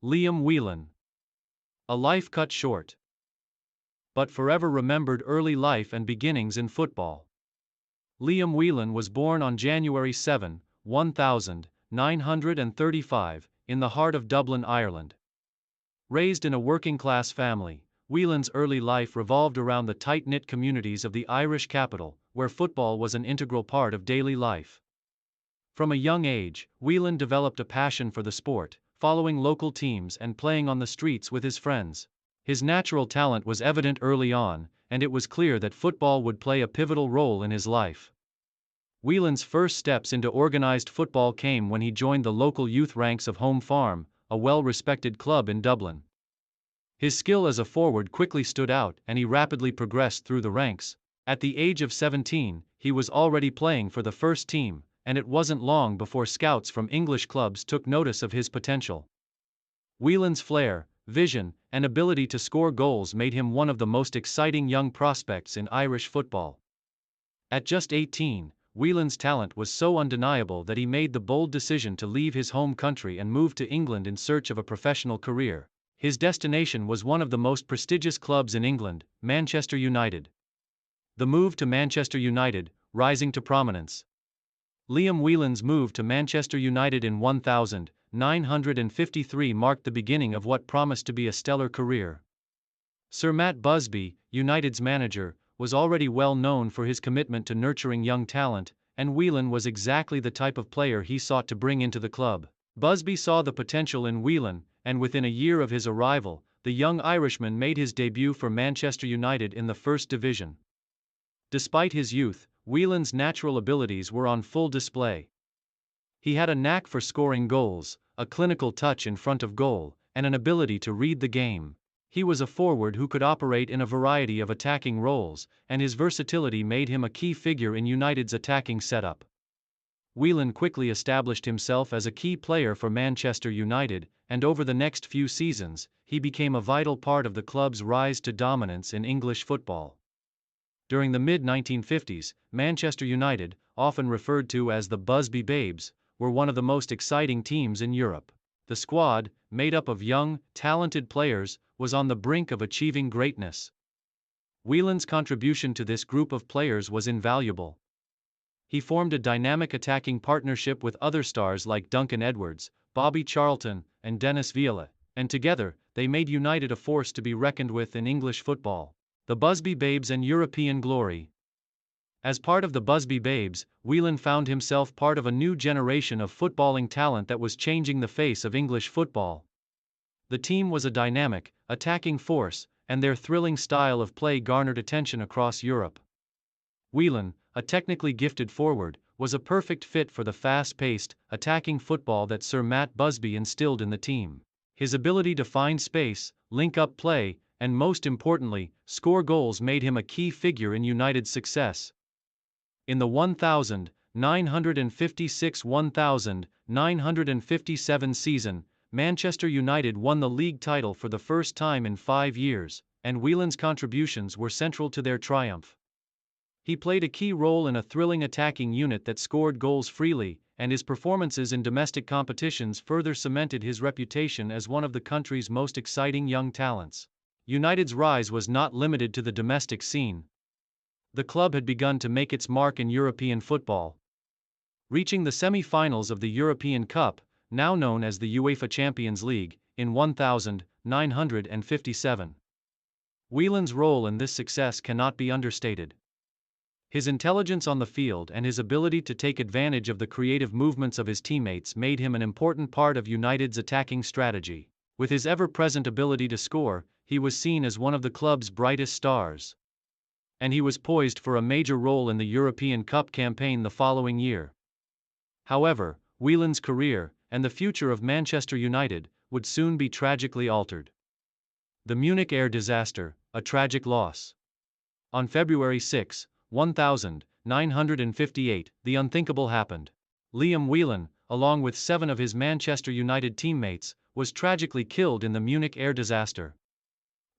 Liam Whelan. A life cut short, but forever remembered early life and beginnings in football. Liam Whelan was born on January 7, 1935, in the heart of Dublin, Ireland. Raised in a working-class family, Whelan's early life revolved around the tight-knit communities of the Irish capital, where football was an integral part of daily life. From a young age, Whelan developed a passion for the sport, following local teams and playing on the streets with his friends. His natural talent was evident early on, and it was clear that football would play a pivotal role in his life. Whelan's first steps into organized football came when he joined the local youth ranks of Home Farm, a well-respected club in Dublin. His skill as a forward quickly stood out and he rapidly progressed through the ranks. At the age of 17, he was already playing for the first team, and it wasn't long before scouts from English clubs took notice of his potential. Whelan's flair, vision, and ability to score goals made him one of the most exciting young prospects in Irish football. At just 18, Whelan's talent was so undeniable that he made the bold decision to leave his home country and move to England in search of a professional career. His destination was one of the most prestigious clubs in England, Manchester United. The move to Manchester United, rising to prominence. Liam Whelan's move to Manchester United in 1953 marked the beginning of what promised to be a stellar career. Sir Matt Busby, United's manager, was already well known for his commitment to nurturing young talent, and Whelan was exactly the type of player he sought to bring into the club. Busby saw the potential in Whelan, and within a year of his arrival, the young Irishman made his debut for Manchester United in the First Division. Despite his youth, Whelan's natural abilities were on full display. He had a knack for scoring goals, a clinical touch in front of goal, and an ability to read the game. He was a forward who could operate in a variety of attacking roles, and his versatility made him a key figure in United's attacking setup. Whelan quickly established himself as a key player for Manchester United, and over the next few seasons, he became a vital part of the club's rise to dominance in English football. During the mid-1950s, Manchester United, often referred to as the Busby Babes, were one of the most exciting teams in Europe. The squad, made up of young, talented players, was on the brink of achieving greatness. Whelan's contribution to this group of players was invaluable. He formed a dynamic attacking partnership with other stars like Duncan Edwards, Bobby Charlton, and Dennis Viola, and together, they made United a force to be reckoned with in English football. The Busby Babes and European glory. As part of the Busby Babes, Whelan found himself part of a new generation of footballing talent that was changing the face of English football. The team was a dynamic, attacking force, and their thrilling style of play garnered attention across Europe. Whelan, a technically gifted forward, was a perfect fit for the fast-paced, attacking football that Sir Matt Busby instilled in the team. His ability to find space, link up play, and most importantly, score goals made him a key figure in United's success. In the 1956-1957 season, Manchester United won the league title for the first time in 5 years, and Whelan's contributions were central to their triumph. He played a key role in a thrilling attacking unit that scored goals freely, and his performances in domestic competitions further cemented his reputation as one of the country's most exciting young talents. United's rise was not limited to the domestic scene. The club had begun to make its mark in European football, reaching the semi-finals of the European Cup, now known as the UEFA Champions League, in 1957. Whelan's role in this success cannot be understated. His intelligence on the field and his ability to take advantage of the creative movements of his teammates made him an important part of United's attacking strategy. With his ever-present ability to score, he was seen as one of the club's brightest stars. And he was poised for a major role in the European Cup campaign the following year. However, Whelan's career, and the future of Manchester United, would soon be tragically altered. The Munich air disaster, a tragic loss. On February 6, 1958, the unthinkable happened. Liam Whelan, along with 7 of his Manchester United teammates, was tragically killed in the Munich air disaster.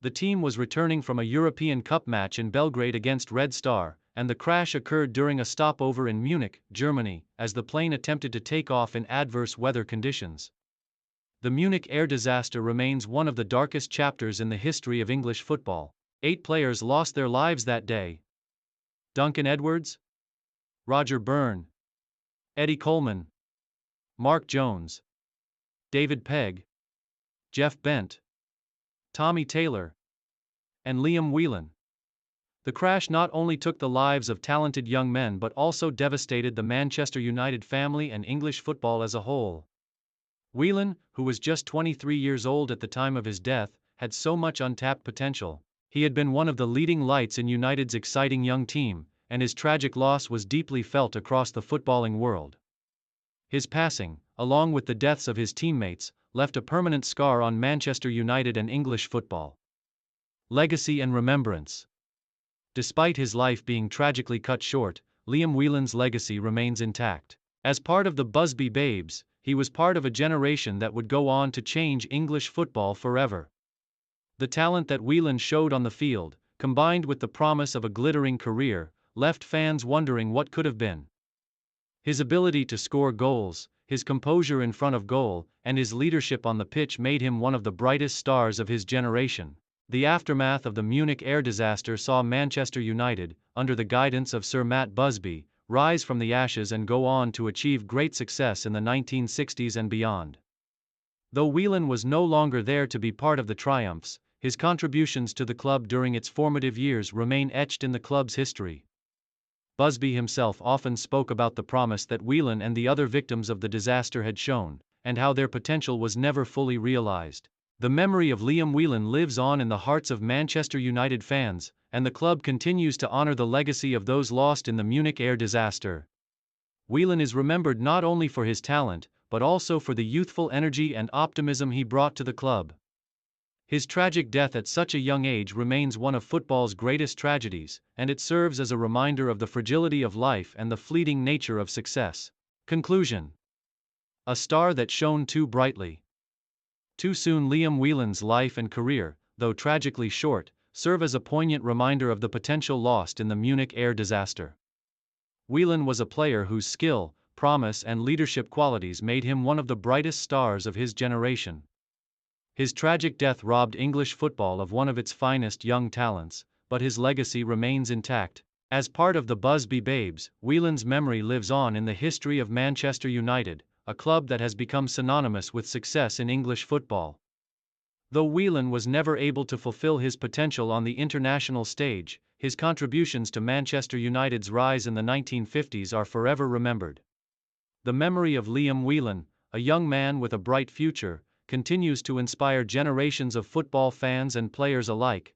The team was returning from a European Cup match in Belgrade against Red Star, and the crash occurred during a stopover in Munich, Germany, as the plane attempted to take off in adverse weather conditions. The Munich air disaster remains one of the darkest chapters in the history of English football. 8 players lost their lives that day. Duncan Edwards, Roger Byrne, Eddie Coleman, Mark Jones, David Pegg, Jeff Bent, Tommy Taylor, and Liam Whelan. The crash not only took the lives of talented young men but also devastated the Manchester United family and English football as a whole. Whelan, who was just 23 years old at the time of his death, had so much untapped potential. He had been one of the leading lights in United's exciting young team, and his tragic loss was deeply felt across the footballing world. His passing, along with the deaths of his teammates, left a permanent scar on Manchester United and English football. Legacy and remembrance. Despite his life being tragically cut short, Liam Whelan's legacy remains intact. As part of the Busby Babes, he was part of a generation that would go on to change English football forever. The talent that Whelan showed on the field, combined with the promise of a glittering career, left fans wondering what could have been. His ability to score goals, his composure in front of goal, and his leadership on the pitch made him one of the brightest stars of his generation. The aftermath of the Munich air disaster saw Manchester United, under the guidance of Sir Matt Busby, rise from the ashes and go on to achieve great success in the 1960s and beyond. Though Whelan was no longer there to be part of the triumphs, his contributions to the club during its formative years remain etched in the club's history. Busby himself often spoke about the promise that Whelan and the other victims of the disaster had shown, and how their potential was never fully realized. The memory of Liam Whelan lives on in the hearts of Manchester United fans, and the club continues to honor the legacy of those lost in the Munich air disaster. Whelan is remembered not only for his talent, but also for the youthful energy and optimism he brought to the club. His tragic death at such a young age remains one of football's greatest tragedies, and it serves as a reminder of the fragility of life and the fleeting nature of success. Conclusion: a star that shone too brightly. Too soon. Liam Whelan's life and career, though tragically short, serve as a poignant reminder of the potential lost in the Munich air disaster. Whelan was a player whose skill, promise and leadership qualities made him one of the brightest stars of his generation. His tragic death robbed English football of one of its finest young talents, but his legacy remains intact. As part of the Busby Babes, Whelan's memory lives on in the history of Manchester United, a club that has become synonymous with success in English football. Though Whelan was never able to fulfill his potential on the international stage, his contributions to Manchester United's rise in the 1950s are forever remembered. The memory of Liam Whelan, a young man with a bright future, continues to inspire generations of football fans and players alike.